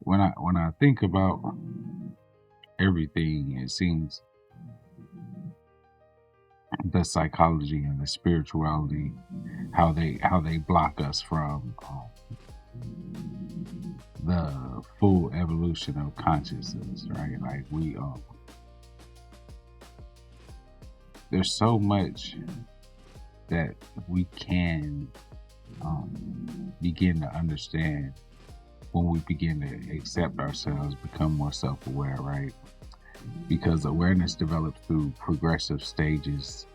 when I think about everything, it seems the psychology and the spirituality, how they block us from the full evolution of consciousness, right? Like there's so much that we can begin to understand when we begin to accept ourselves, become more self-aware, right? Because awareness develops through progressive stages.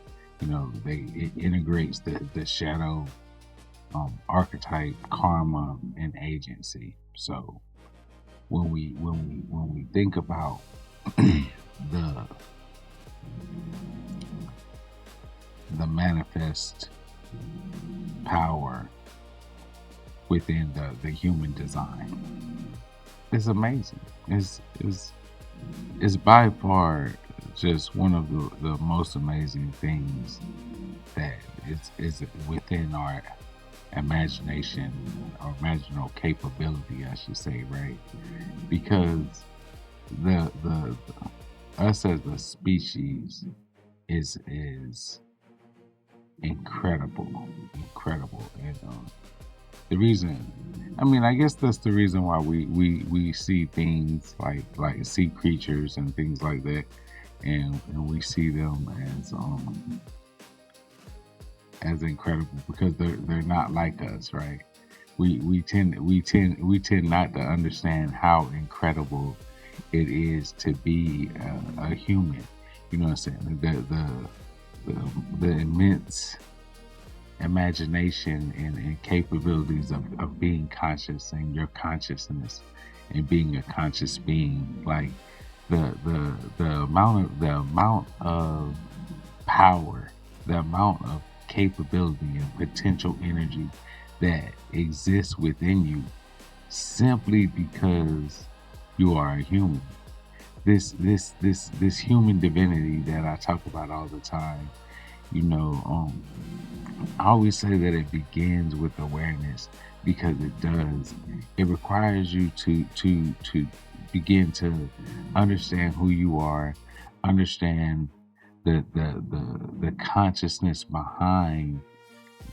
It integrates the shadow, archetype, karma, and agency. So when we think about the the manifest power within the human design, it's amazing. It's by far just one of the most amazing things that is within our imagination or imaginal capability, I should say, right? Because the us as a species is incredible, incredible, and the reason. I mean, I guess that's the reason why we see things like sea creatures and things like that, and we see them as incredible because they're not like us, right? We tend not to understand how incredible it is to be a human. You know what I'm saying? The immense imagination and capabilities of being conscious and your consciousness and being a conscious being. Like the amount of power, the amount of capability and potential energy that exists within you simply because you are a human. This human divinity that I talk about all the time, you know, I always say that it begins with awareness because it does. It requires you to begin to understand who you are, understand the consciousness behind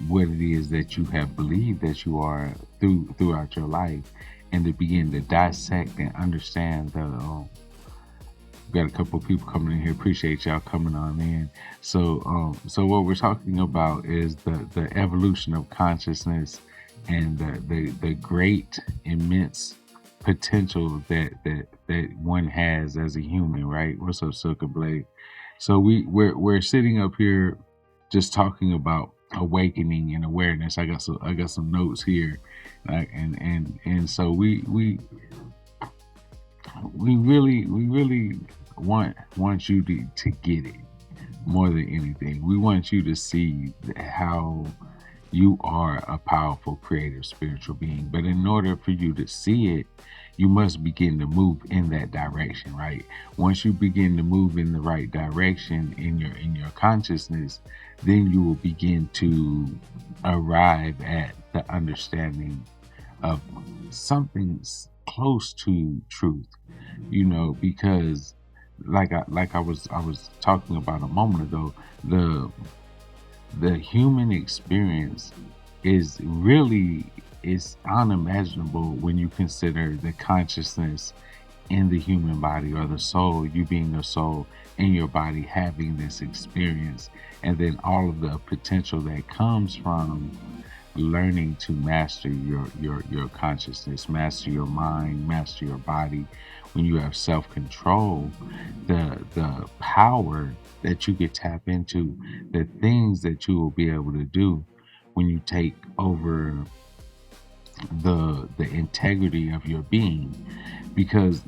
what it is that you have believed that you are throughout your life, and to begin to dissect and understand the got a couple of people coming in here. Appreciate y'all coming on in. So what we're talking about is the evolution of consciousness and the great immense potential that one has as a human, right? What's up, Silka Blade? So we're sitting up here just talking about awakening and awareness. I got some notes here, and so we really want you to get it more than anything. We want you to see how you are a powerful, creative, spiritual being. But in order for you to see it, you must begin to move in that direction, right? Once you begin to move in the right direction in your consciousness, then you will begin to arrive at the understanding of something close to truth, because like I was talking about a moment ago, the the human experience is unimaginable when you consider the consciousness in the human body, or the soul, you being a soul in your body having this experience, and then all of the potential that comes from learning to master your consciousness, master your mind, master your body. When you have self-control, the power that you could tap into, the things that you will be able to do when you take over the integrity of your being. Because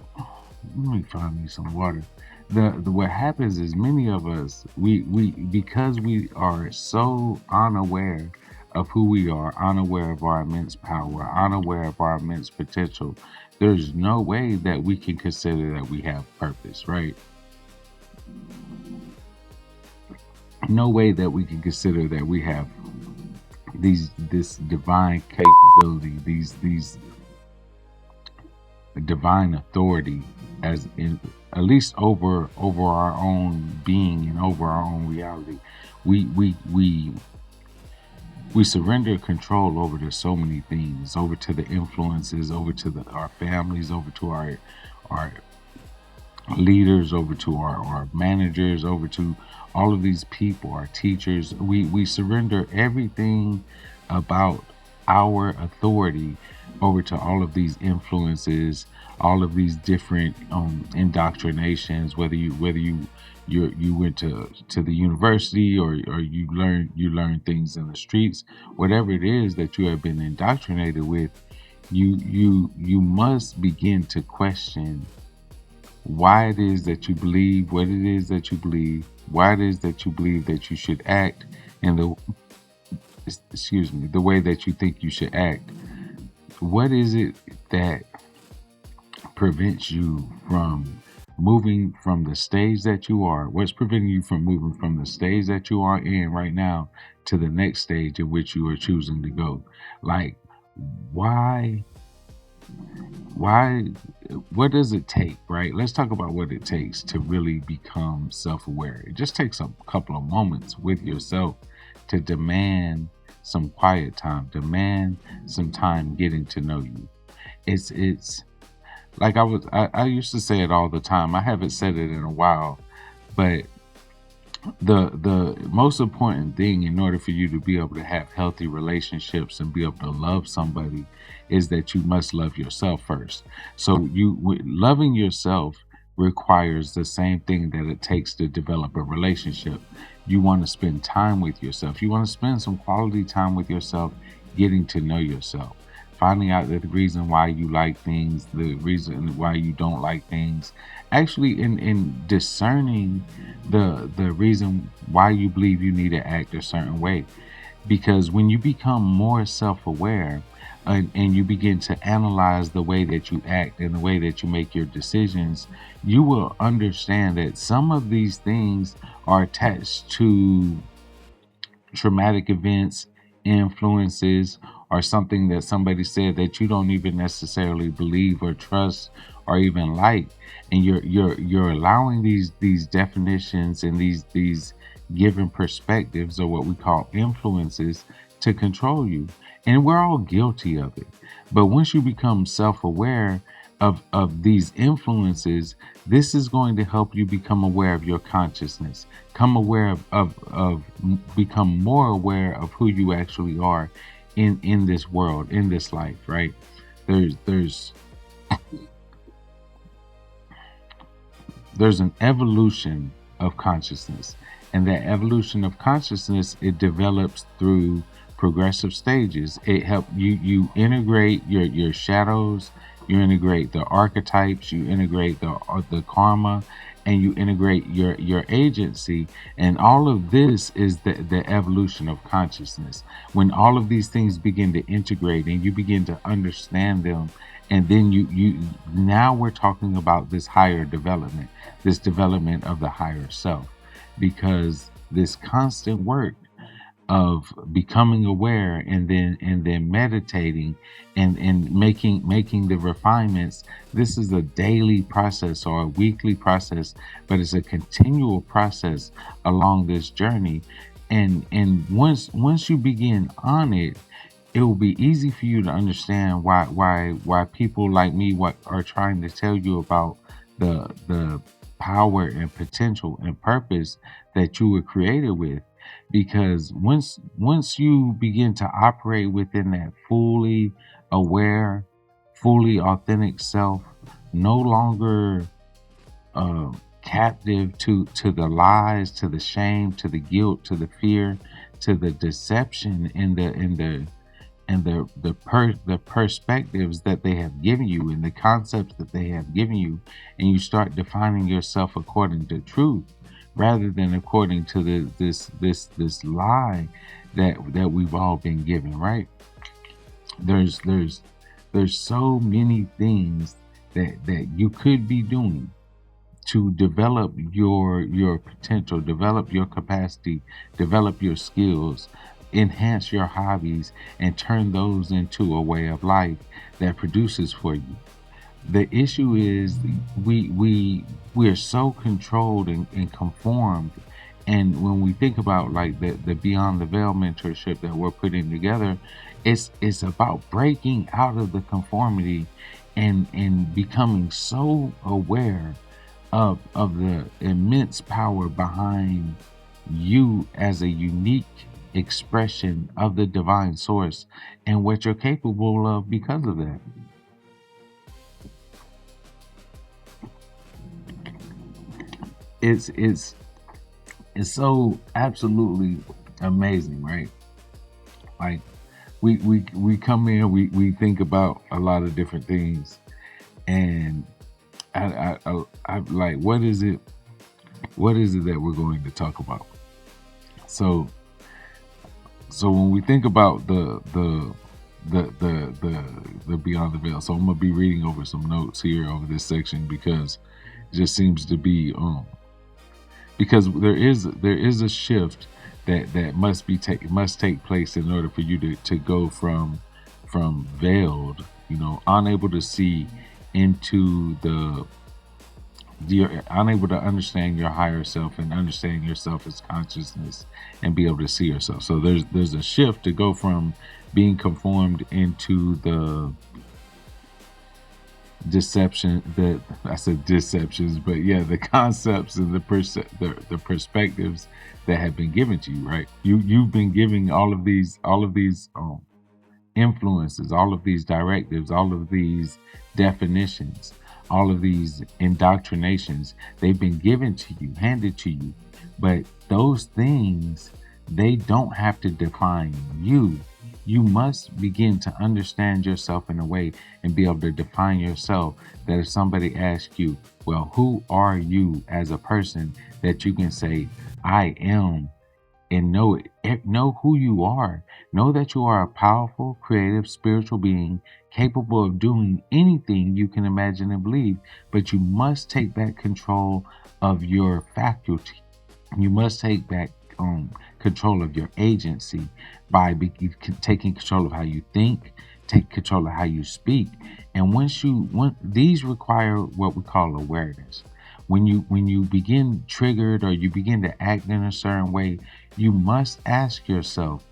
let me find me some water. The what happens is, many of us, we because we are so unaware of who we are, unaware of our immense power, unaware of our immense potential, there's no way that we can consider that we have purpose, right? No way that we can consider that we have this divine capability, these divine authority, as in at least over our own being and over our own reality. We we we we surrender control over to so many things, over to the influences, over to our families, over to our leaders, over to our managers, over to all of these people, our teachers. We surrender everything about our authority over to all of these influences, all of these different indoctrinations. Whether you went to the university, or you learn things in the streets, whatever it is that you have been indoctrinated with, you must begin to question why it is that you believe what it is that you believe, why it is that you believe that you should act in the way that you think you should act. What is it that prevents you from moving from the stage that you are? What's preventing you from moving from the stage that you are in right now to the next stage in which you are choosing to go? Like, why why what does it take, right? Let's talk about what it takes to really become self-aware. It just takes a couple of moments with yourself to demand some quiet time, demand some time getting to know you. It's like I used to say it all the time. I haven't said it in a while, but the most important thing in order for you to be able to have healthy relationships and be able to love somebody is that you must love yourself first. So loving yourself requires the same thing that it takes to develop a relationship. You want to spend time with yourself. You want to spend some quality time with yourself, getting to know yourself, finding out the reason why you like things, the reason why you don't like things, actually in discerning the reason why you believe you need to act a certain way. Because when you become more self-aware, and you begin to analyze the way that you act and the way that you make your decisions, you will understand that some of these things are attached to traumatic events, influences, or something that somebody said that you don't even necessarily believe or trust or even like. And you're allowing these definitions and these given perspectives, or what we call influences, to control you. And we're all guilty of it. But once you become self-aware of these influences, this is going to help you become aware of your consciousness, come aware of become more aware of who you actually are in this world, in this life, right? There's there's an evolution of consciousness, and that evolution of consciousness, it develops through progressive stages. It help you integrate your shadows, you integrate the archetypes, you integrate the karma, and you integrate your agency. And all of this is the evolution of consciousness. When all of these things begin to integrate and you begin to understand them, and then you now we're talking about this higher development, this development of the higher self. Because this constant work of becoming aware, and then meditating, and making the refinements, this is a daily process or a weekly process, but it's a continual process along this journey. And once you begin on it, it will be easy for you to understand why people like me what are trying to tell you about the power and potential and purpose that you were created with. Because once you begin to operate within that fully aware, fully authentic self, no longer captive to the lies, to the shame, to the guilt, to the fear, to the deception, and the perspectives that they have given you, and the concepts that they have given you, and you start defining yourself according to truth rather than according to this lie that we've all been given, right? There's so many things that you could be doing to develop your potential, develop your capacity, develop your skills, enhance your hobbies, and turn those into a way of life that produces for you. The issue is we are so controlled and conformed. And when we think about like the Beyond the Veil mentorship that we're putting together, it's about breaking out of the conformity and becoming so aware of the immense power behind you as a unique expression of the divine source and what you're capable of because of that. It's it's it's so absolutely amazing, right? Like we come in, we think about a lot of different things, and I like, what is it that we're going to talk about? So so when we think about the Beyond the Veil, so I'm gonna be reading over some notes here over this section because it just seems to be because there is a shift that must take place in order for you to go from veiled, unable to see, into the you're unable to understand your higher self and understand yourself as consciousness and be able to see yourself. So there's a shift to go from being conformed into the deception that I said deceptions, but yeah, the concepts and the perspectives that have been given to you, right? You've been giving all of these influences, all of these directives, all of these definitions, all of these indoctrinations. They've been given to you, handed to you. But those things, they don't have to define you. You must begin to understand yourself in a way and be able to define yourself that if somebody asks you, well, who are you as a person, that you can say, I am, and know who you are. Know that you are a powerful, creative, spiritual being capable of doing anything you can imagine and believe. But you must take back control of your faculty. You must take back control of your agency by taking control of how you think, take control of how you speak. And these require what we call awareness. When you begin triggered or you begin to act in a certain way, you must ask yourself,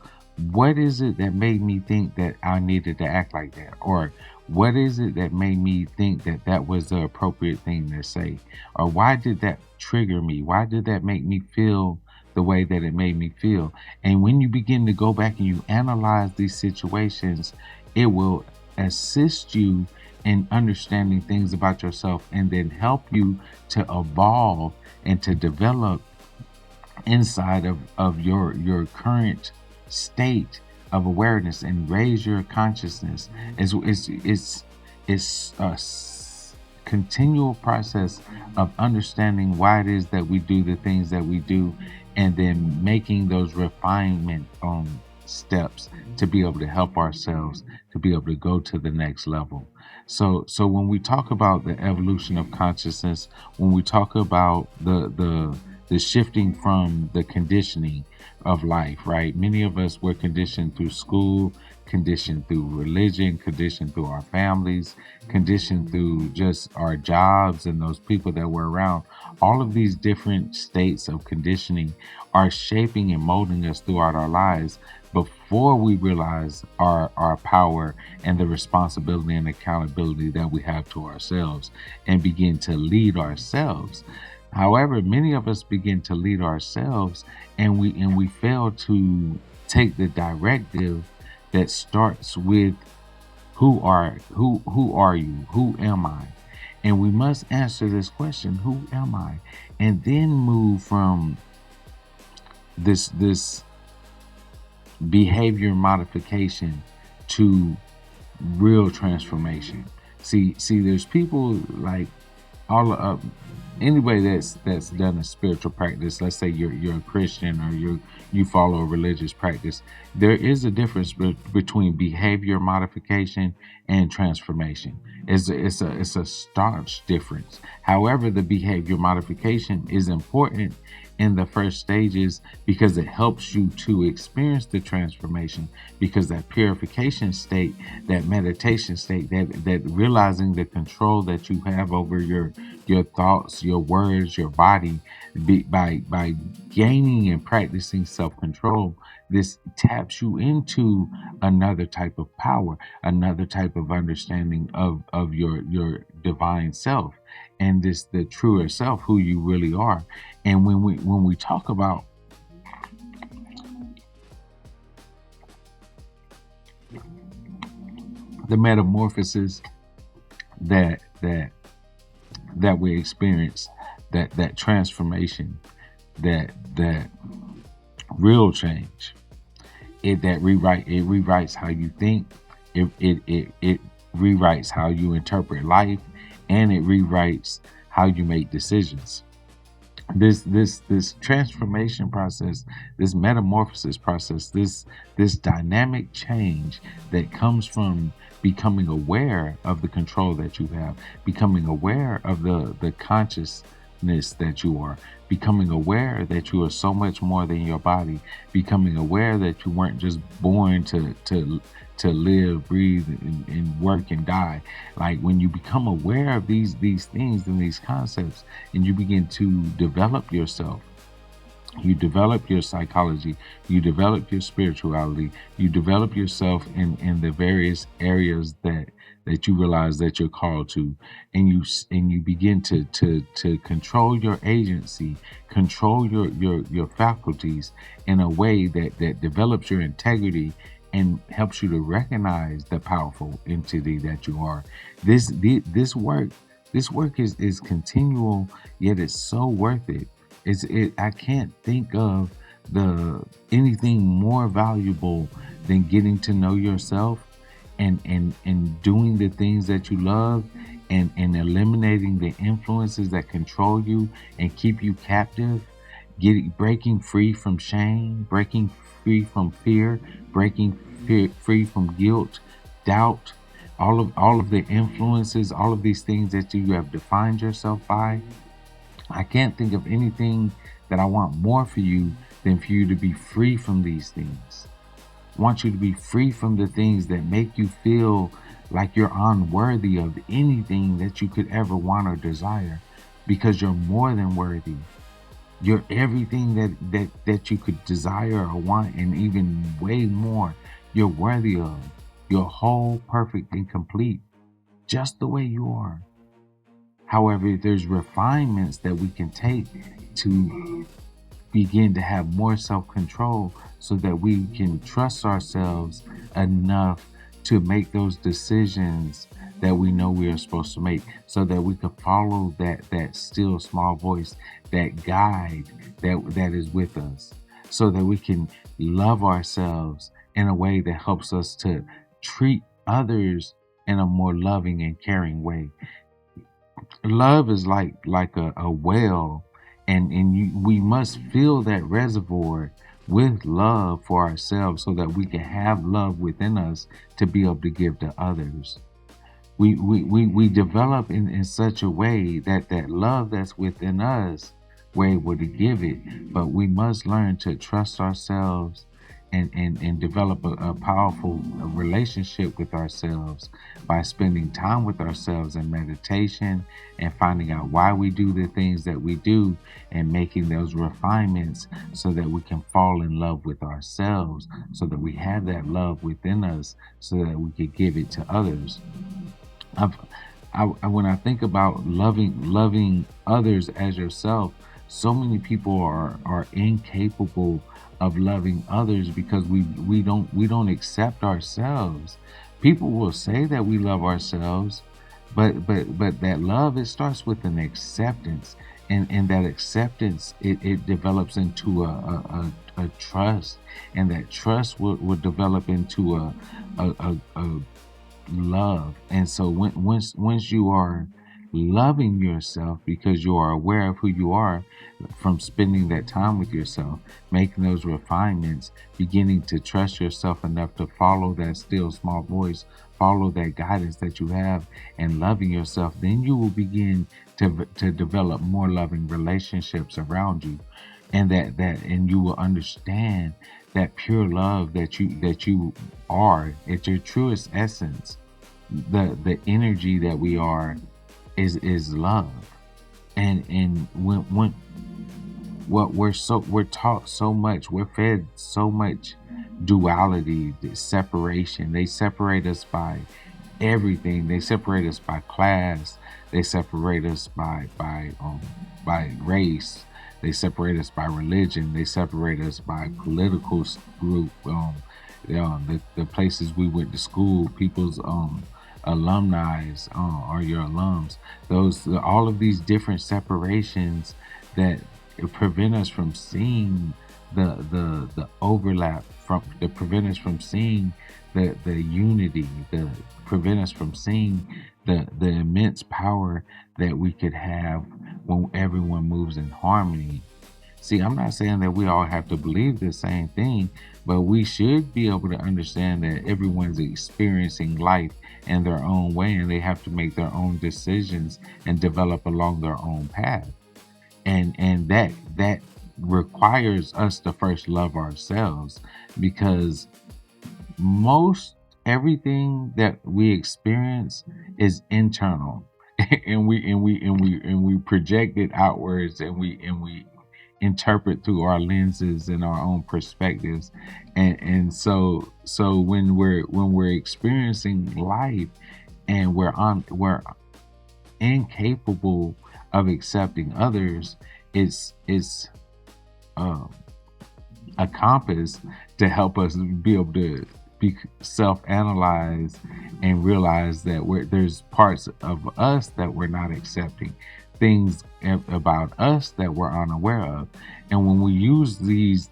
what is it that made me think that I needed to act like that? Or what is it that made me think that that was the appropriate thing to say? Or why did that trigger me? Why did that make me feel the way that it made me feel? And when you begin to go back and you analyze these situations, it will assist you in understanding things about yourself and then help you to evolve and to develop inside of your current state of awareness and raise your consciousness. It's a continual process of understanding why it is that we do the things that we do, and then making those refinement steps to be able to help ourselves to be able to go to the next level. So when we talk about the evolution of consciousness, when we talk about the shifting from the conditioning of life, right? Many of us were conditioned through school, conditioned through religion, conditioned through our families, conditioned through just our jobs and those people that we're around. All of these different states of conditioning are shaping and molding us throughout our lives before we realize our power and the responsibility and accountability that we have to ourselves and begin to lead ourselves. However, many of us begin to lead ourselves, and we fail to take the directive that starts with who are you? Who am I? And we must answer this question, who am I? And then move from this behavior modification to real transformation. See, there's people like all anybody that's done a spiritual practice. Let's say you're a Christian or you follow a religious practice. There is a difference between behavior modification and transformation. It's a staunch difference. However, the behavior modification is important in the first stages because it helps you to experience the transformation, because that purification state, that meditation state, that realizing the control that you have over your thoughts, your words, your body, by gaining and practicing self-control, this taps you into another type of power, another type of understanding of your divine self, and this the truer self, who you really are. And when we talk about the metamorphosis that we experience, that transformation, that real change, it rewrites how you think, it rewrites how you interpret life, and it rewrites how you make decisions. This transformation process, this metamorphosis process, this dynamic change that comes from becoming aware of the control that you have, becoming aware of the consciousness that you are, becoming aware that you are so much more than your body, becoming aware that you weren't just born to live, breathe, and work and die. Like when you become aware of these things and these concepts, and you begin to develop yourself, you develop your psychology, you develop your spirituality, you develop yourself in the various areas that you realize that you're called to, and you begin to control your agency, control your faculties in a way that develops your integrity and helps you to recognize the powerful entity that you are. This work, is continual, yet it's so worth it. I can't think of the anything more valuable than getting to know yourself, and doing the things that you love, and eliminating the influences that control you and keep you captive, breaking free from shame, breaking free from fear, breaking free from guilt, doubt, all of the influences, all of these things that you have defined yourself by. I can't think of anything that I want more for you than for you to be free from these things. I want you to be free from the things that make you feel like you're unworthy of anything that you could ever want or desire, because you're more than worthy. You're everything that you could desire or want, and even way more. You're worthy of. You're whole, perfect, and complete, just the way you are. However, there's refinements that we can take to begin to have more self-control, so that we can trust ourselves enough to make those decisions that we know we are supposed to make, so that we can follow that still small voice, that guide that is with us, so that we can love ourselves in a way that helps us to treat others in a more loving and caring way. Love is like a well, and we must fill that reservoir with love for ourselves, so that we can have love within us to be able to give to others. We develop in such a way that love that's within us, we're able to give it, but we must learn to trust ourselves, and develop a powerful relationship with ourselves by spending time with ourselves in meditation, and finding out why we do the things that we do, and making those refinements so that we can fall in love with ourselves, so that we have that love within us, so that we can give it to others. I've, when I think about loving others as yourself, so many people are incapable of loving others because we don't accept ourselves. People will say that we love ourselves, but that love, it starts with an acceptance, and that acceptance, it develops into a trust, and that trust will develop into a love. And so once you are loving yourself, because you are aware of who you are from spending that time with yourself, making those refinements, beginning to trust yourself enough to follow that still small voice, follow that guidance that you have, and loving yourself, then you will begin to develop more loving relationships around you. and and you will understand that pure love that you are at your truest essence. The energy that we are is love. And when what we're taught so much, we're fed so much duality, separation. They separate us by everything. They separate us by class. They separate us by race. They separate us by religion. They separate us by political group. The places we went to school, people's alumni, or your alums. Those all of these different separations that prevent us from seeing the overlap, from that prevent us from seeing the unity, the prevent us from seeing the immense power that we could have when everyone moves in harmony. See, I'm not saying that we all have to believe the same thing, but we should be able to understand that everyone's experiencing life in their own way, and they have to make their own decisions and develop along their own path. And that requires us to first love ourselves, because most everything that we experience is internal. And we project it outwards, and we interpret through our lenses and our own perspectives. And so when we're experiencing life, and we're incapable of accepting others, it's um a compass to help us be able to be self-analyze and realize that there's parts of us that we're not accepting, things about us that we're unaware of. And when we use these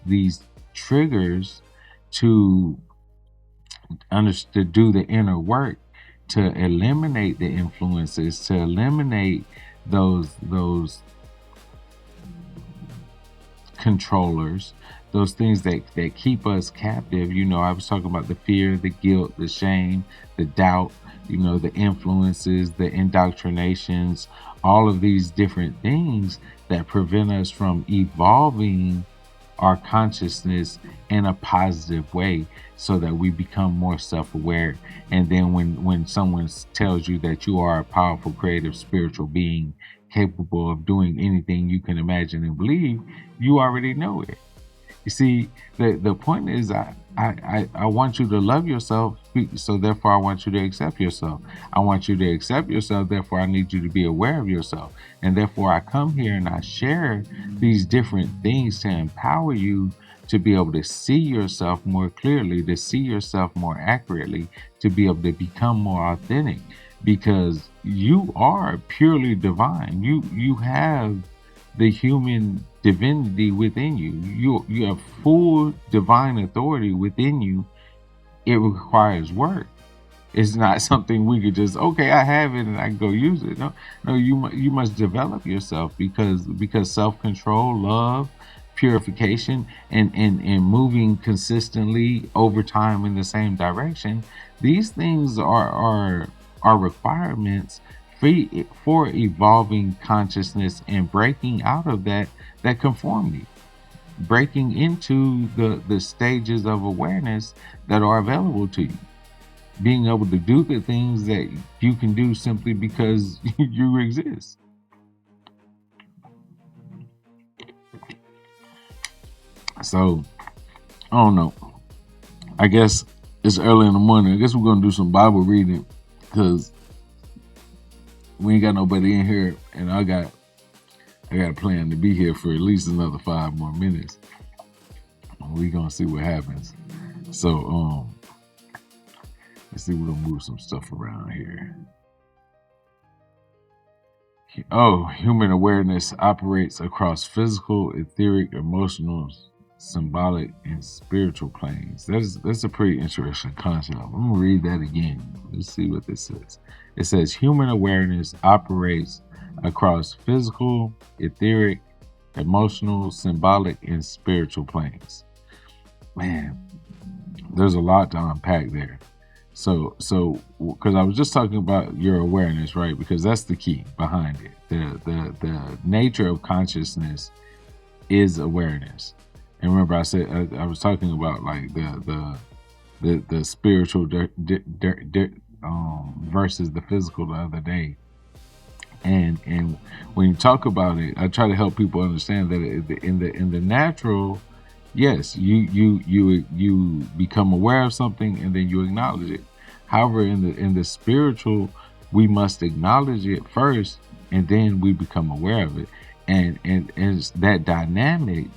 triggers to to do the inner work, to eliminate the influences, to eliminate those controllers, those things that keep us captive. I was talking about the fear, the guilt, the shame, the doubt, the influences, the indoctrinations, all of these different things that prevent us from evolving our consciousness in a positive way, so that we become more self-aware. And then when someone tells you that you are a powerful, creative, spiritual being capable of doing anything you can imagine and believe, you already know it. You see, the point is, I want you to love yourself, so therefore I want you to accept yourself. I want you to accept yourself, therefore I need you to be aware of yourself. And therefore I come here and I share these different things to empower you to be able to see yourself more clearly, to see yourself more accurately, to be able to become more authentic, because you are purely divine. You have the human divinity within you. You have full divine authority within you. It requires work. It's not something we could just, okay, I have it and I can go use it. No, no, you must develop yourself, because self control, love, purification, and moving consistently over time in the same direction. These things are requirements for evolving consciousness and breaking out of that conformity, breaking into the stages of awareness that are available to you, being able to do the things that you can do simply because you exist. So I don't know. I guess it's early in the morning. I guess we're gonna do some Bible reading, because we ain't got nobody in here, and I got a plan to be here for at least another 5 more minutes. We gonna see what happens. So let's see, we're gonna move some stuff around here. Oh, human awareness operates across physical, etheric, emotional, symbolic, and spiritual planes. That's a pretty interesting concept. I'm gonna read that again. Let's see what this says. It says human awareness operates across physical, etheric, emotional, symbolic, and spiritual planes. Man, there's a lot to unpack there. So because I was just talking about your awareness, right? Because that's the key behind it. The nature of consciousness is awareness. And remember, I said I was talking about like the spiritual versus the physical the other day. And when you talk about it, I try to help people understand that in the natural, yes, you become aware of something and then you acknowledge it. However, in the spiritual, we must acknowledge it first and then we become aware of it. And it's that dynamic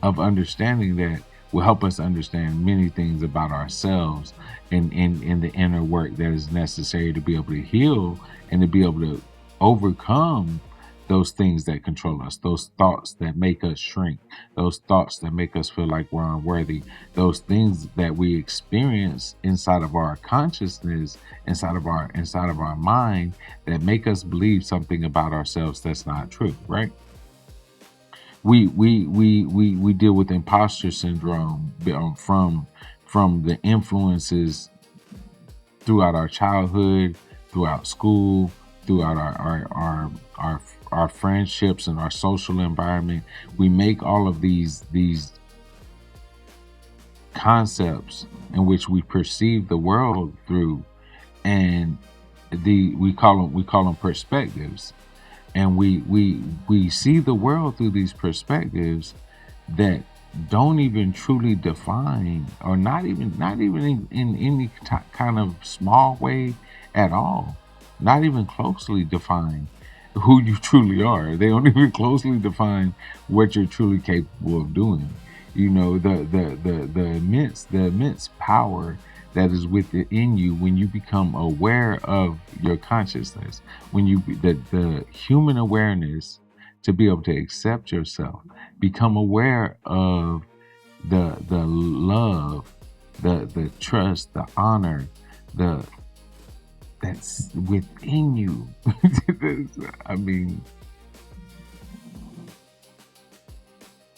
of understanding that will help us understand many things about ourselves and in the inner work that is necessary to be able to heal and to be able to overcome those things that control us, those thoughts that make us shrink, those thoughts that make us feel like we're unworthy, those things that we experience inside of our consciousness, inside of our mind, that make us believe something about ourselves that's not true, right? We deal with imposter syndrome from the influences throughout our childhood, throughout school, throughout our our friendships and our social environment. We make all of these concepts in which we perceive the world through, and we call them perspectives, and we see the world through these perspectives that don't even truly define, or not even in any kind of small way at all, not even closely define who you truly are. They don't even closely define what you're truly capable of doing. You know, the immense power that is within you when you become aware of your consciousness, when the human awareness to be able to accept yourself, become aware of the love, the trust, the honor, the that's within you. I mean,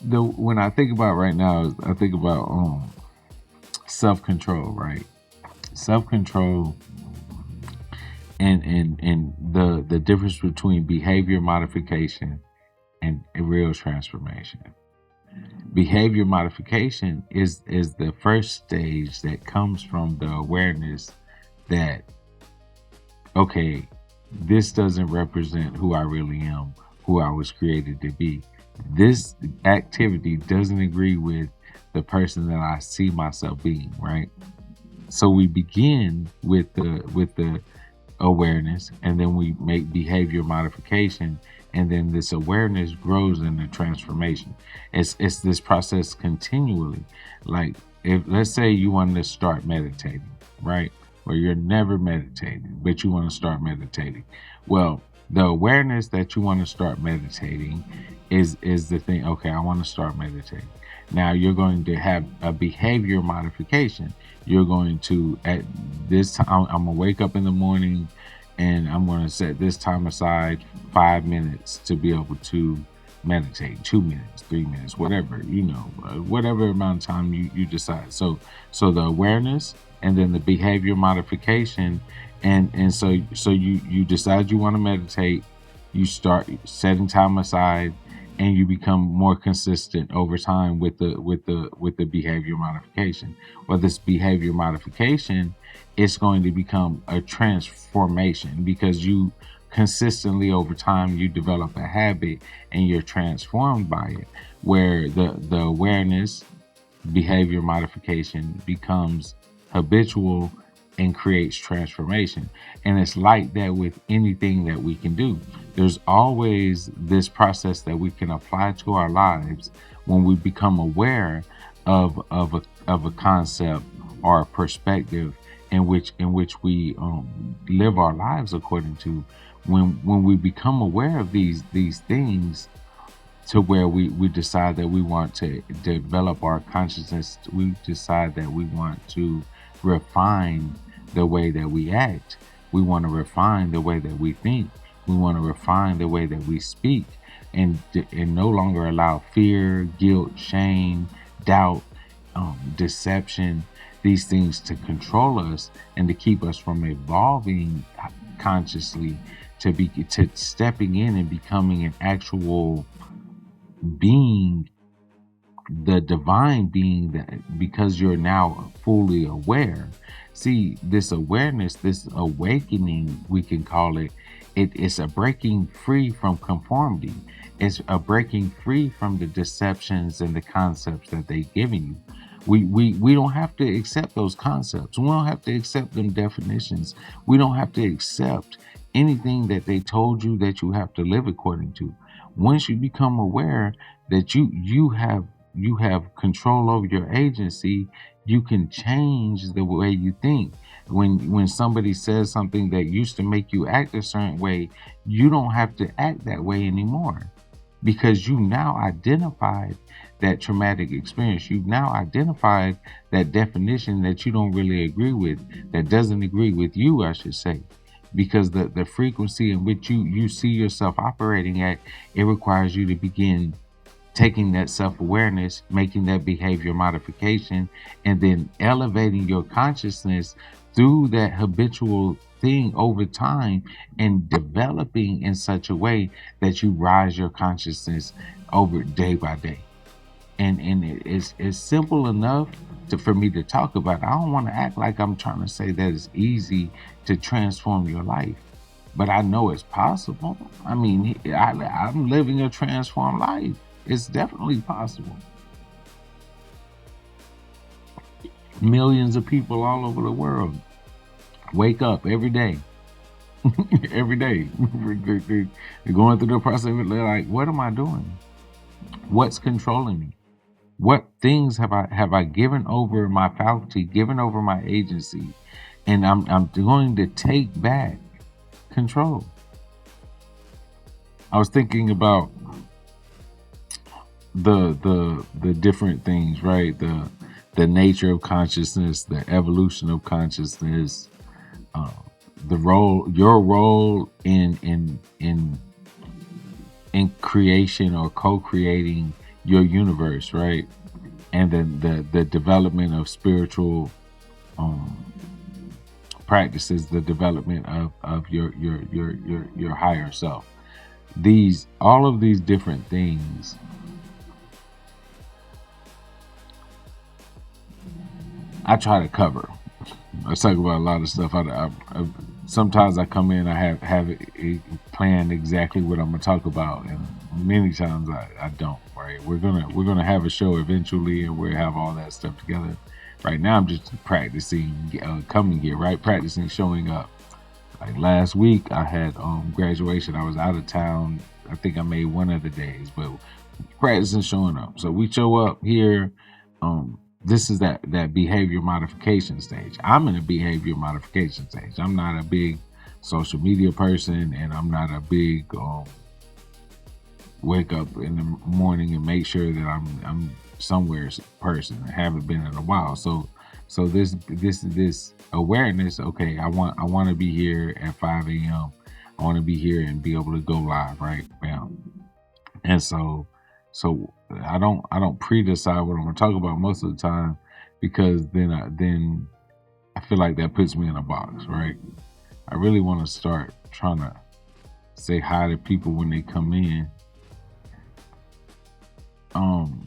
the when I think about right now, I think about self control, right? Self control and the difference between behavior modification and a real transformation. Behavior modification is the first stage that comes from the awareness that, okay, this doesn't represent who I really am, who I was created to be. This activity doesn't agree with the person that I see myself being, right? So we begin with the awareness, and then we make behavior modification, and then this awareness grows into transformation. It's this process continually. Like, if let's say you wanted to start meditating, right? Or you're never meditating, but you want to start meditating. Well, the awareness that you want to start meditating is the thing. Okay, I want to start meditating. Now you're going to have a behavior modification. You're going to, at this time, I'm gonna wake up in the morning and I'm going to set this time aside, 5 minutes to be able to meditate, 2 minutes, 3 minutes, whatever, whatever amount of time you decide. So the awareness, and then the behavior modification, and so you decide you want to meditate. You start setting time aside, and you become more consistent over time with the behavior modification. Well, this behavior modification, it's going to become a transformation, because you consistently over time you develop a habit and you're transformed by it, where the awareness behavior modification becomes habitual and creates transformation. And it's like that with anything that we can do. There's always this process that we can apply to our lives when we become aware of a concept or a perspective in which we live our lives according to. When we become aware of these things, to where we decide that we want to develop our consciousness, we decide that we want to refine the way that we act, we want to refine the way that we think, we want to refine the way that we speak, and no longer allow fear, guilt, shame, doubt, deception, these things to control us and to keep us from evolving consciously, to stepping in and becoming an actual being, the divine being, that because you're now fully aware. See, this awareness, this awakening, we can call it, it's a breaking free from conformity. It's a breaking free from the deceptions and the concepts that they've given you. We don't have to accept those concepts. We don't have to accept them definitions. We don't have to accept anything that they told you that you have to live according to. Once you become aware that you have control over your agency, you can change the way you think. When somebody says something that used to make you act a certain way, you don't have to act that way anymore, because you now identified that traumatic experience. You've now identified that definition that you don't really agree with, that doesn't agree with you, I should say. Because the frequency in which you see yourself operating at, it requires you to begin taking that self-awareness, making that behavior modification, and then elevating your consciousness through that habitual thing over time, and developing in such a way that you rise your consciousness over day by day. And it's simple enough for me to talk about. I don't want to act like I'm trying to say that it's easy to transform your life, but I know it's possible. I mean, I'm living a transformed life. It's definitely possible. Millions of people all over the world wake up every day. Every day. They're going through the process. They're like, what am I doing? What's controlling me? What things have I given over my faculty, given over my agency? And I'm going to take back control. I was thinking about the different things, right? The nature of consciousness, the evolution of consciousness, uh, the role, your role in creation or co-creating your universe, right? And then the development of spiritual um, practices, the development of your higher self. These, all of these different things, I try to cover. I talk about a lot of stuff. Sometimes I come in, I have it planned exactly what I'm gonna talk about, and many times I don't. Right? We're gonna have a show eventually, and we'll have all that stuff together. Right now, I'm just practicing coming here, right? Practicing showing up. Like last week, I had graduation. I was out of town. I think I made one of the days, but practicing showing up. So we show up here. This is that behavior modification stage. I'm in a behavior modification stage. I'm not a big social media person, and I'm not a big wake up in the morning and make sure that I'm somewhere person. I haven't been in a while. So this awareness. Okay, I want to be here at 5 a.m. I want to be here and be able to go live, right? Bam. And so I don't pre-decide what I'm gonna talk about most of the time, because then I feel like that puts me in a box, right? I really want to start trying to say hi to people when they come in. Um,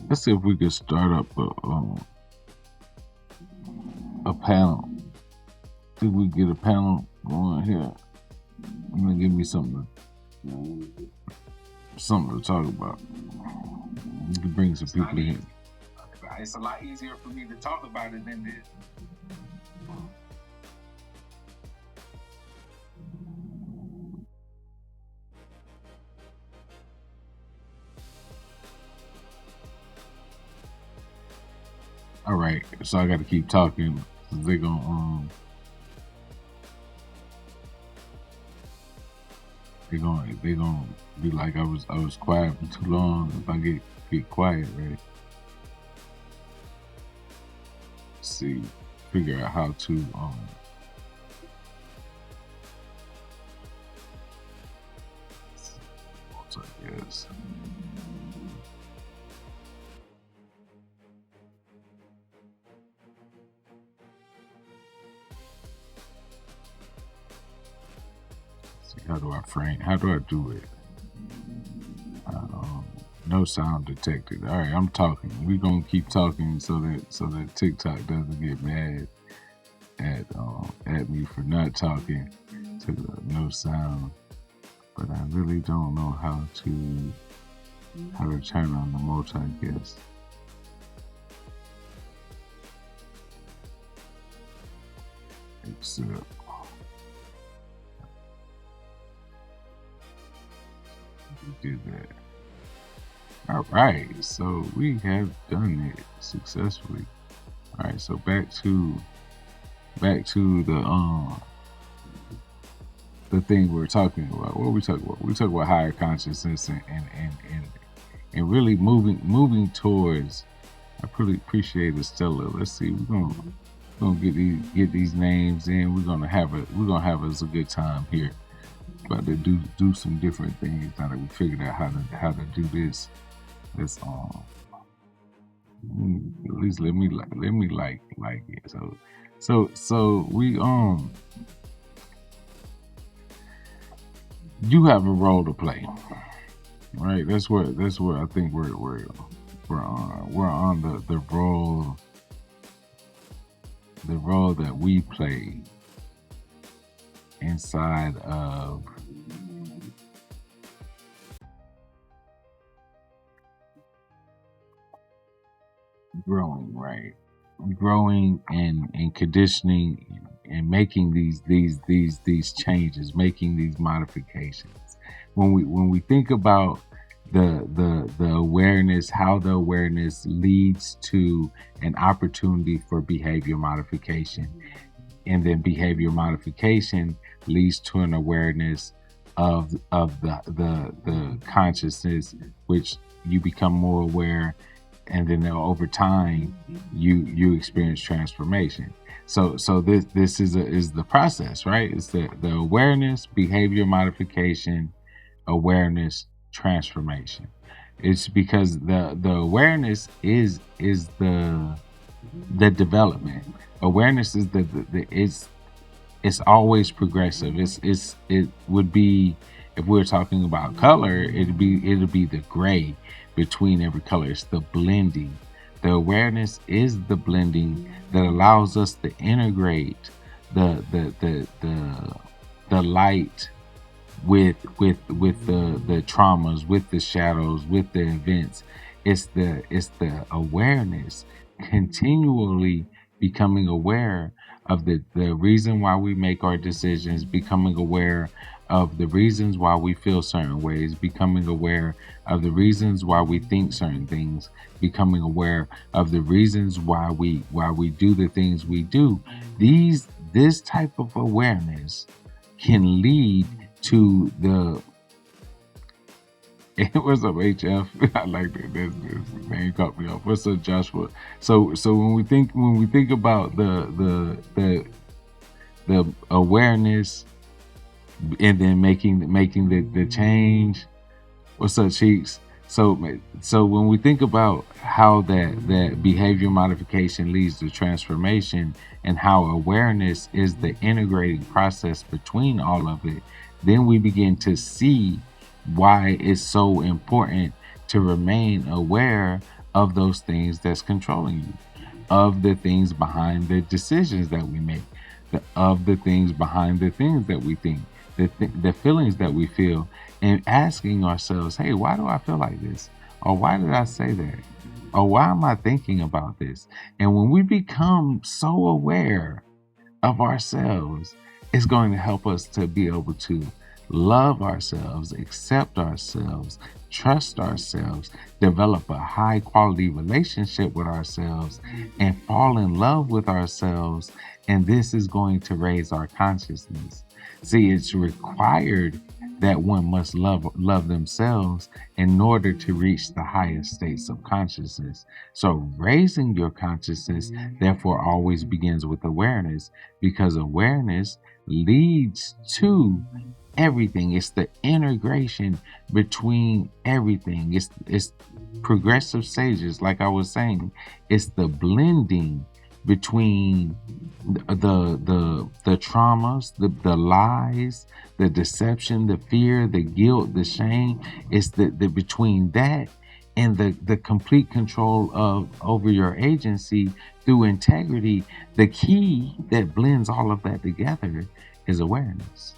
let's see if we could start up a panel. See if we get a panel going here. I'm gonna give me something to talk about. You can bring some people in. It's a lot easier for me to talk about it than this. All right, so I got to keep talking. They're gonna be like I was quiet for too long. If I get quiet, right? See, figure out how to I guess. See, how do I frame? How do I do it? No sound detected. All right, I'm talking. We're gonna keep talking so that TikTok doesn't get mad at me for not talking to the no sound. But I really don't know how to turn on the multi-guest. Except we did that. All right, so we have done it successfully. All right, so back to the thing we're talking about. What we talk about? We talk about higher consciousness and really moving towards. I pretty appreciate it, Stella. Let's see. We're gonna get these names in. We're gonna have us a good time here. About to do some different things now that we figured out how to do this. Let's at least let me like it. So we you have a role to play, right? That's where I think we're on the role that we play inside of growing, right? Growing and conditioning and making these changes, making these modifications. When we think about the awareness, how the awareness leads to an opportunity for behavior modification, and then behavior modification leads to an awareness of the consciousness, which you become more aware, and then over time you experience transformation. So this is the process, right? It's the awareness, behavior modification, awareness, transformation. It's because the awareness is the development. Awareness is the it's always progressive. It would be, if we were talking about color, it'd be the gray between every color. It's the blending. The awareness is the blending that allows us to integrate the light with the traumas, with the shadows, with the events. It's the awareness, continually becoming aware of the reason why we make our decisions, becoming aware of the reasons why we feel certain ways, becoming aware of the reasons why we think certain things, becoming aware of the reasons why we do the things we do. This type of awareness can lead to the what's up, HF? I like that. This name caught me off. What's up, Joshua? So when we think about the awareness, and then making the change. What's up, Cheeks? So when we think about how that behavior modification leads to transformation, and how awareness is the integrating process between all of it, then we begin to see why it's so important to remain aware of those things that's controlling you, of the things behind the decisions that we make, of the things behind the things that we think, the feelings that we feel, and asking ourselves, hey, why do I feel like this? Or why did I say that? Or why am I thinking about this? And when we become so aware of ourselves, it's going to help us to be able to love ourselves, accept ourselves, trust ourselves, develop a high quality relationship with ourselves, and fall in love with ourselves. And this is going to raise our consciousness. See, it's required that one must love themselves in order to reach the highest states of consciousness. So raising your consciousness therefore always begins with awareness, because awareness leads to everything. It's the integration between everything. It's progressive stages, like I was saying. It's the blending between the traumas, the lies, the deception, the fear, the guilt, the shame. It's the between that and the complete control of over your agency through integrity. The key that blends all of that together is awareness,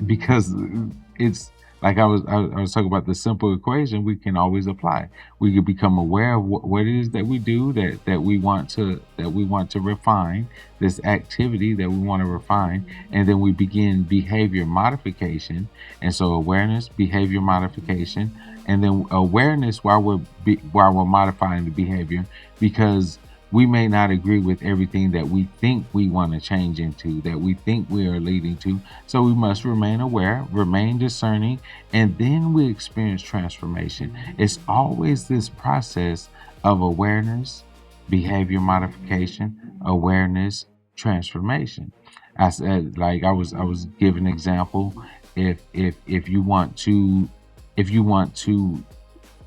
because it's like I was talking about the simple equation we can always apply. We can become aware of what it is that we do, that we want to refine, this activity that we want to refine, and then we begin behavior modification. And so awareness, behavior modification, and then awareness while we're modifying the behavior, because we may not agree with everything that we think we want to change into, that we think we are leading to. So we must remain aware, remain discerning, and then we experience transformation. It's always this process of awareness, behavior modification, awareness, transformation. I said, like I was giving an example. If you want to, if you want to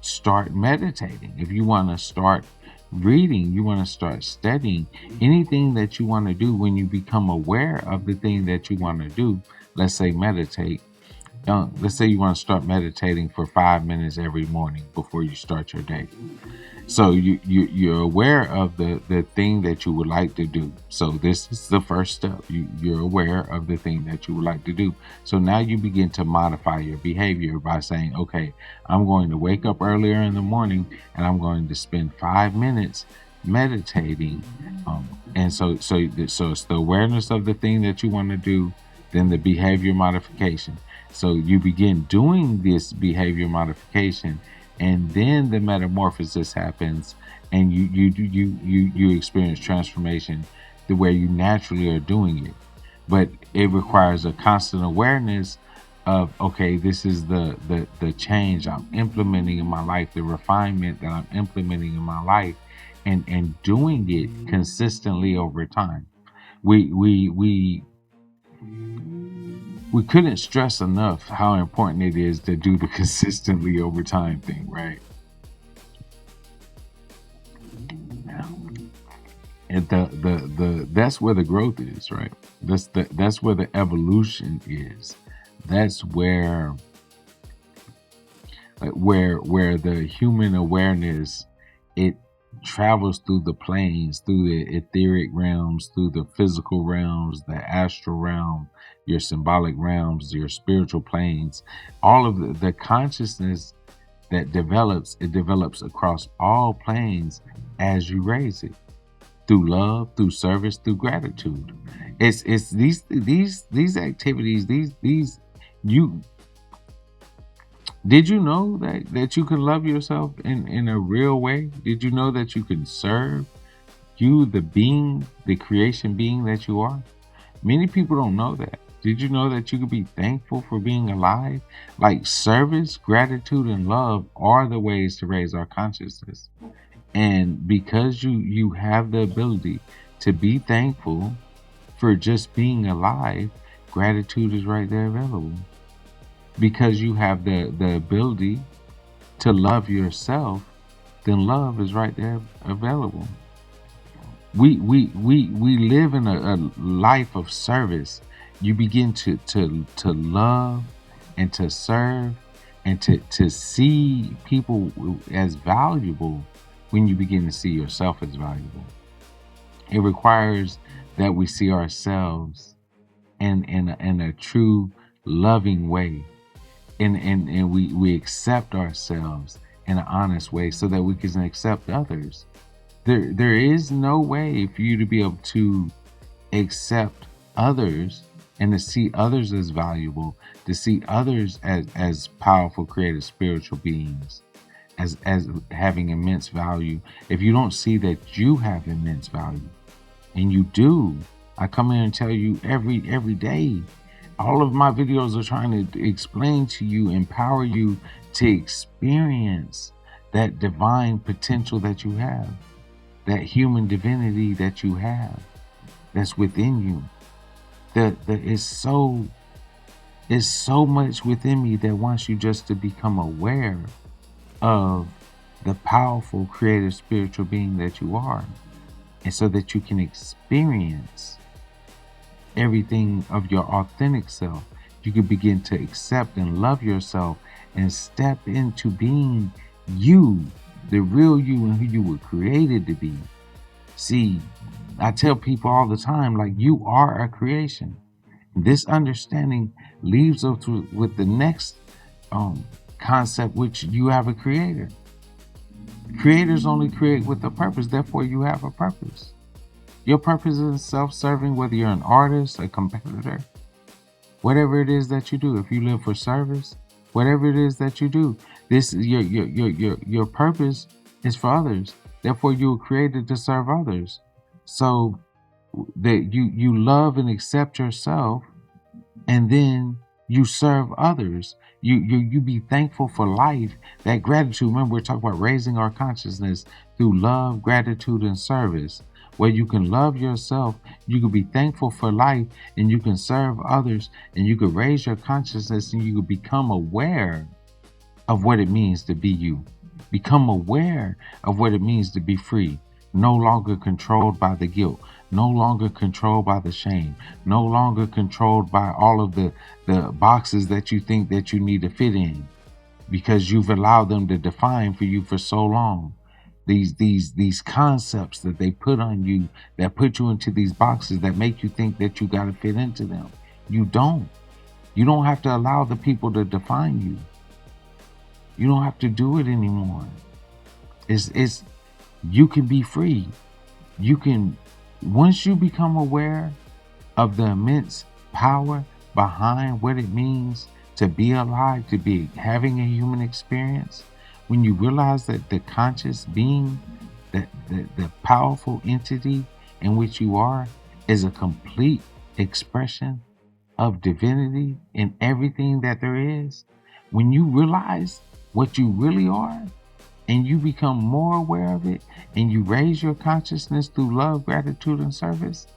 start meditating, if you want to start reading, you want to start studying, anything that you want to do, when you become aware of the thing that you want to do, let's say meditate. Let's say you want to start meditating for 5 minutes every morning before you start your day. So you're aware of the thing that you would like to do. So this is the first step. You're aware of the thing that you would like to do. So now you begin to modify your behavior by saying, okay, I'm going to wake up earlier in the morning and I'm going to spend 5 minutes meditating. And so it's the awareness of the thing that you want to do, then the behavior modification. So you begin doing this behavior modification, and then the metamorphosis happens, and you experience transformation the way you naturally are doing it. But it requires a constant awareness of, okay, this is the change I'm implementing in my life, the refinement that I'm implementing in my life, and doing it consistently over time. We we couldn't stress enough how important it is to do the consistently over time thing, right? And the that's where the growth is, right? That's where the evolution is. That's where the human awareness, it travels through the planes, through the etheric realms, through the physical realms, the astral realm, your symbolic realms, your spiritual planes. All of the consciousness that develops, it develops across all planes as you raise it, through love, through service, through gratitude. It's these activities, these you did you know that you can love yourself in a real way? Did you know that you can serve you, the being, the creation being that you are? Many people don't know that. Did you know that you could be thankful for being alive? Like, service, gratitude, and love are the ways to raise our consciousness. And because you have the ability to be thankful for just being alive, gratitude is right there available. Because you have the ability to love yourself, then love is right there available. We live in a life of service. You begin to love and to serve and to see people as valuable when you begin to see yourself as valuable. It requires that we see ourselves in a true loving way, and we accept ourselves in an honest way so that we can accept others. There is no way for you to be able to accept others and to see others as valuable, to see others as powerful, creative, spiritual beings, as having immense value, if you don't see that you have immense value. And you do. I come here and tell you every day. All of my videos are trying to explain to you, empower you to experience that divine potential that you have, that human divinity that you have, that's within you. That is so much within me that wants you just to become aware of the powerful, creative, spiritual being that you are, and so that you can experience everything of your authentic self. You can begin to accept and love yourself and step into being You, the real you and who you were created to be. See, I tell people all the time, like, you are a creation. This understanding leaves us with the next um, concept, which you have a creator. Creators only create with a purpose, therefore, you have a purpose. Your purpose is self serving, whether you're an artist, a competitor, whatever it is that you do. If you live for service, whatever it is that you do, this is your purpose is for others. Therefore, you were created to serve others. So that you love and accept yourself, and then you serve others. You be thankful for life. That gratitude. Remember, we're talking about raising our consciousness through love, gratitude, and service. Where you can love yourself, you can be thankful for life, and you can serve others, and you can raise your consciousness, and you can become aware of what it means to be you. Become aware of what it means to be free, no longer controlled by the guilt, no longer controlled by the shame, no longer controlled by all of the boxes that you think that you need to fit in because you've allowed them to define for you for so long. These concepts that they put on you, that put you into these boxes, that make you think that you got to fit into them. You don't. You don't have to allow the people to define you. You don't have to do it anymore. It's you can be free. You can, once you become aware of the immense power behind what it means to be alive, to be having a human experience, when you realize that the conscious being, that the powerful entity in which you are is a complete expression of divinity in everything that there is, when you realize what you really are and you become more aware of it and you raise your consciousness through love, gratitude, and service,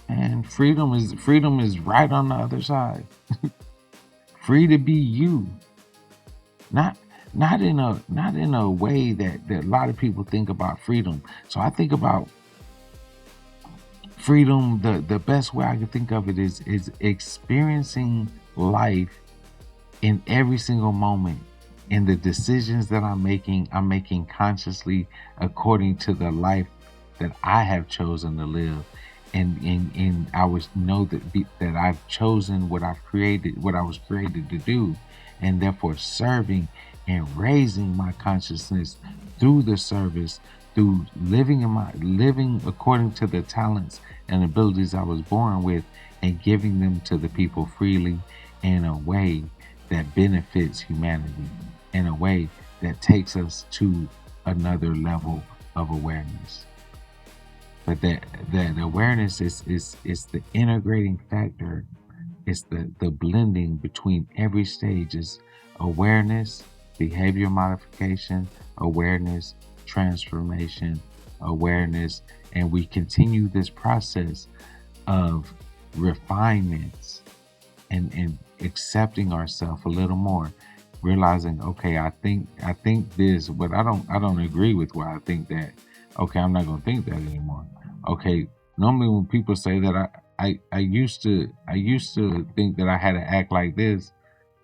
and freedom is right on the other side. Free to be you. Not not in a way that a lot of people think about freedom. So I think about freedom, the best way I can think of it is experiencing life in every single moment. In the decisions that I'm making consciously according to the life that I have chosen to live. And I was know that I've chosen what I've created, what I was created to do, and therefore serving and raising my consciousness through the service, through living according to the talents and abilities I was born with, and giving them to the people freely in a way that benefits humanity, in a way that takes us to another level of awareness. But that awareness is the integrating factor. It's the blending between every stage. Is awareness, behavior modification, awareness, transformation, awareness, and we continue this process of refinements and accepting ourselves a little more, realizing, okay, I think this, but I don't agree with why I think that. Okay, I'm not gonna think that anymore. Okay, normally when people say that, I used to think that I had to act like this,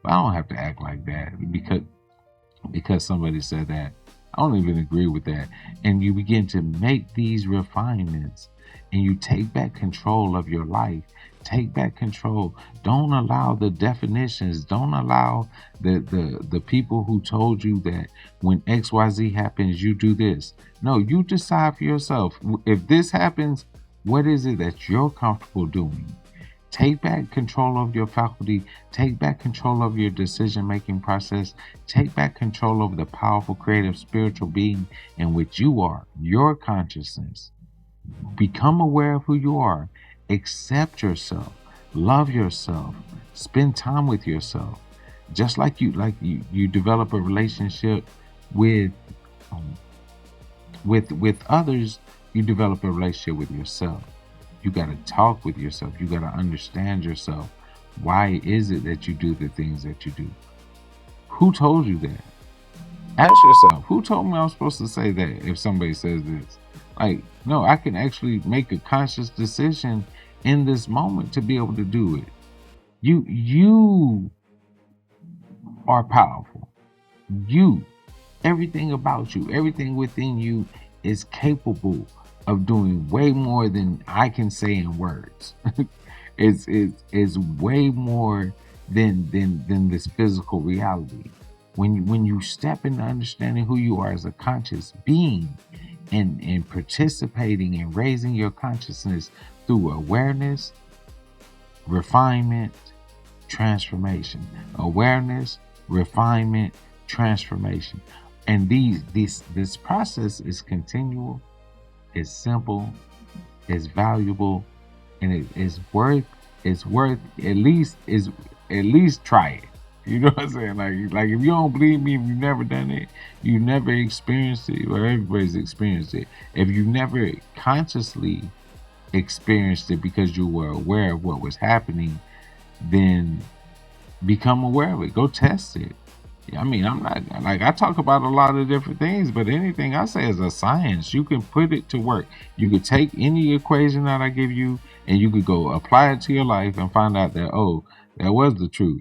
but I don't have to act like that because somebody said that. I don't even agree with that. And you begin to make these refinements and you take back control of your life. Take back control. Don't allow the definitions, don't allow the people who told you that when XYZ happens, you do this. No, you decide for yourself. If this happens, what is it that you're comfortable doing? Take back control of your faculty. Take back control of your decision making process. Take back control over the powerful, creative, spiritual being in which you are, your consciousness. Become aware of who you are. Accept yourself. Love yourself. Spend time with yourself. Just like you develop a relationship with um, with others, you develop a relationship with yourself. You got to talk with yourself. You got to understand yourself. Why is it that you do the things that you do? Who told you that? Ask yourself, who told me I'm supposed to say that if somebody says this? Like, no, I can actually make a conscious decision in this moment to be able to do it. You are powerful. You. Everything about you, everything within you is capable of doing way more than I can say in words. It's way more than this physical reality. When you step into understanding who you are as a conscious being, and participating and raising your consciousness through awareness, refinement, transformation. Awareness, refinement, transformation. And this process is continual, is simple, is valuable, and it's worth at least try it. You know what I'm saying? Like if you don't believe me, if you've never done it, you never experienced it, or everybody's experienced it. If you never consciously experienced it because you were aware of what was happening, then become aware of it. Go test it. I mean, I'm not like, I talk about a lot of different things, but anything I say is a science. You can put it to work. You could take any equation that I give you and you could go apply it to your life and find out that, oh, that was the truth.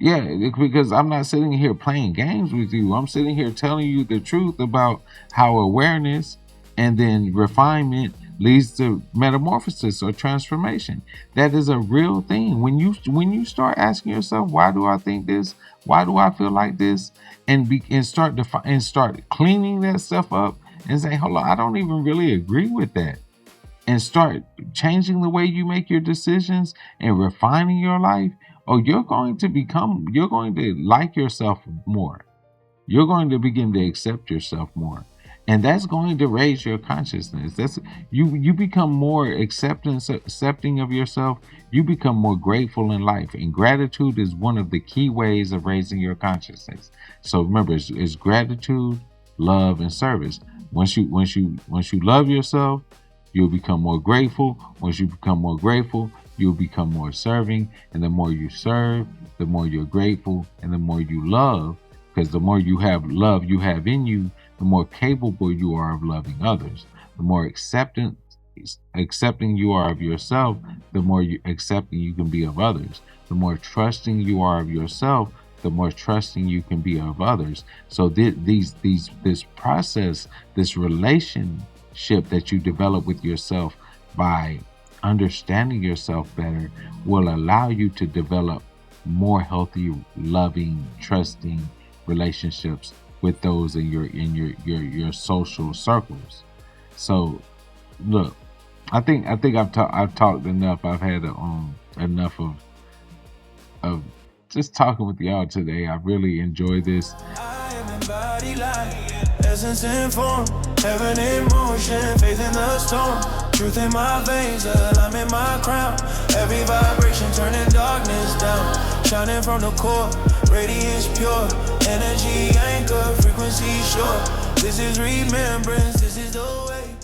Yeah, because I'm not sitting here playing games with you. I'm sitting here telling you the truth about how awareness and then refinement leads to metamorphosis or transformation. That is a real thing. When you start asking yourself, why do I think this? Why do I feel like this? And start cleaning that stuff up and say, hold on, I don't even really agree with that, and start changing the way you make your decisions and refining your life, oh, you're going to like yourself more. You're going to begin to accept yourself more. And that's going to raise your consciousness. That's you become more accepting of yourself. You become more grateful in life. And gratitude is one of the key ways of raising your consciousness. So remember, it's gratitude, love, and service. Once you love yourself, you'll become more grateful. Once you become more grateful, you'll become more serving. And the more you serve, the more you're grateful, and the more you love. Because the more you have love you have in you, the more capable you are of loving others. The more accepting you are of yourself, the more accepting you can be of others. The more trusting you are of yourself, the more trusting you can be of others. So this process, this relationship that you develop with yourself by understanding yourself better, will allow you to develop more healthy, loving, trusting relationships with those in your social circles. So look, I think I've talked enough. I've had enough of just talking with y'all today. I really enjoy this. I am embodied light, essence in form, heaven in motion, faith in the storm, truth in my veins, I'm in my crown, every vibration turning darkness down, shining from the core, radiance pure, energy anchor, frequency sure, this is remembrance, this is the way.